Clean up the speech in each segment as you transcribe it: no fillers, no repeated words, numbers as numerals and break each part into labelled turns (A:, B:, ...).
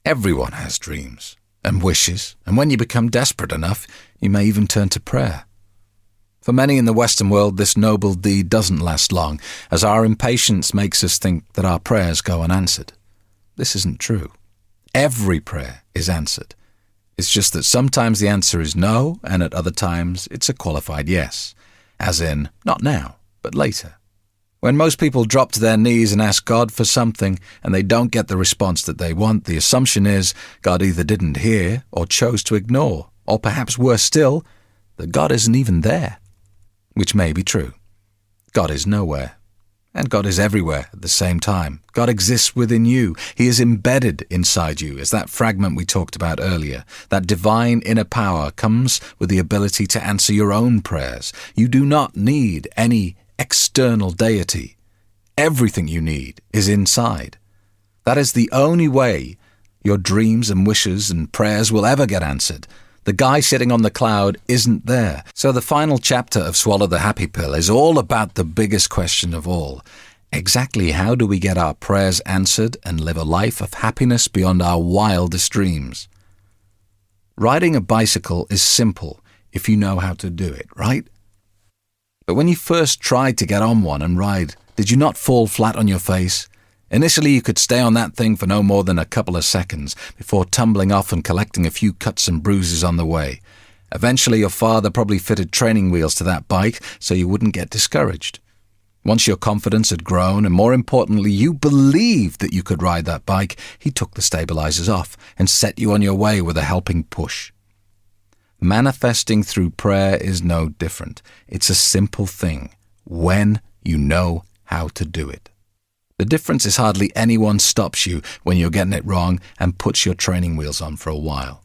A: Everyone has dreams and wishes, and when you become desperate enough, you may even turn to prayer. For many in the Western world, this noble deed doesn't last long, as our impatience makes us think that our prayers go unanswered. This isn't true. Every prayer is answered. It's just that sometimes the answer is no, and at other times it's a qualified yes, as in, not now, but later. When most people drop to their knees and ask God for something and they don't get the response that they want, the assumption is God either didn't hear or chose to ignore, or perhaps worse still, that God isn't even there, which may be true. God is nowhere, and God is everywhere at the same time. God exists within you. He is embedded inside you, as that fragment we talked about earlier. That divine inner power comes with the ability to answer your own prayers. You do not need any external deity. Everything you need is inside. That is the only way your dreams and wishes and prayers will ever get answered. The guy sitting on the cloud isn't there. So the final chapter of Swallow the Happy Pill is all about the biggest question of all. Exactly how do we get our prayers answered and live a life of happiness beyond our wildest dreams? Riding a bicycle is simple if you know how to do it, right? But when you first tried to get on one and ride, did you not fall flat on your face? Initially, you could stay on that thing for no more than a couple of seconds before tumbling off and collecting a few cuts and bruises on the way. Eventually, your father probably fitted training wheels to that bike so you wouldn't get discouraged. Once your confidence had grown, and more importantly, you believed that you could ride that bike, he took the stabilizers off and set you on your way with a helping push. Manifesting through prayer is no different. It's a simple thing when you know how to do it. The difference is hardly anyone stops you when you're getting it wrong and puts your training wheels on for a while.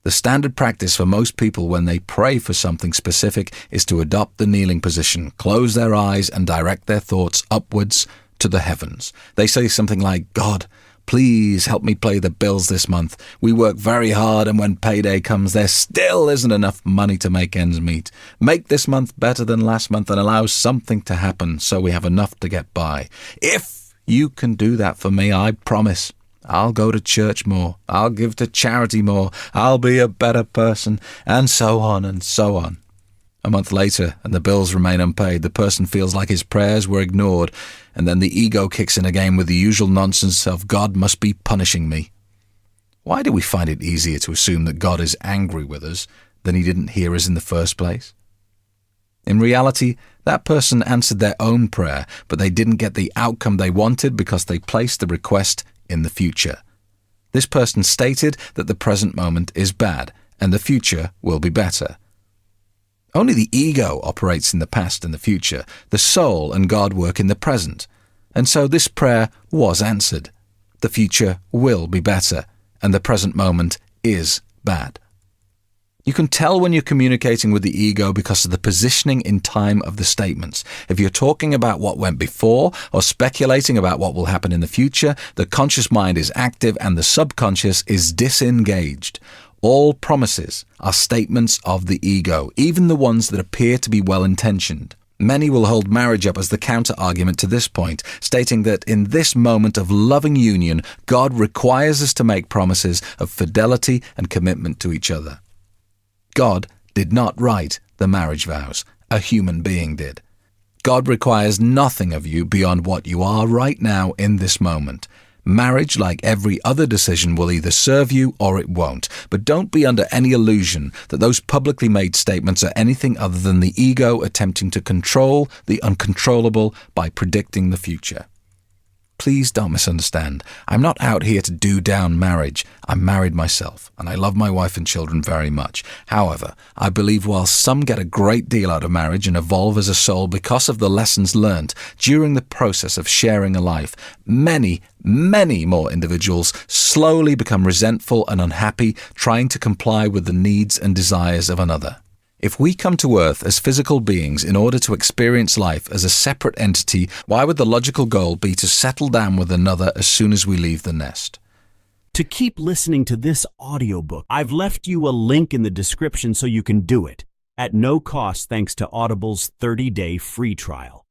A: The standard practice for most people when they pray for something specific is to adopt the kneeling position, close their eyes and direct their thoughts upwards to the heavens. They say something like, God, please help me pay the bills this month. We work very hard and when payday comes, there still isn't enough money to make ends meet. Make this month better than last month and allow something to happen so we have enough to get by. If you can do that for me, I promise I'll go to church more. I'll give to charity more. I'll be a better person, and so on and so on. A month later, and the bills remain unpaid, the person feels like his prayers were ignored, and then the ego kicks in again with the usual nonsense of God must be punishing me. Why do we find it easier to assume that God is angry with us than he didn't hear us in the first place? In reality, that person answered their own prayer, but they didn't get the outcome they wanted because they placed the request in the future. This person stated that the present moment is bad, and the future will be better. Only the ego operates in the past and the future. The soul and God work in the present. And so this prayer was answered. The future will be better, and the present moment is bad. You can tell when you're communicating with the ego because of the positioning in time of the statements. If you're talking about what went before or speculating about what will happen in the future, the conscious mind is active and the subconscious is disengaged. All promises are statements of the ego, even the ones that appear to be well-intentioned. Many will hold marriage up as the counter-argument to this point, stating that in this moment of loving union, God requires us to make promises of fidelity and commitment to each other. God did not write the marriage vows. A human being did. God requires nothing of you beyond what you are right now in this moment. Marriage, like every other decision, will either serve you or it won't. But don't be under any illusion that those publicly made statements are anything other than the ego attempting to control the uncontrollable by predicting the future. Please don't misunderstand. I'm not out here to do down marriage. I'm married myself, and I love my wife and children very much. However, I believe while some get a great deal out of marriage and evolve as a soul because of the lessons learnt during the process of sharing a life, many more individuals slowly become resentful and unhappy, trying to comply with the needs and desires of another. If we come to Earth as physical beings in order to experience life as a separate entity, why would the logical goal be to settle down with another as soon as we leave the nest?
B: To keep listening to this audiobook, I've left you a link in the description so you can do it, at no cost thanks to Audible's 30-day free trial.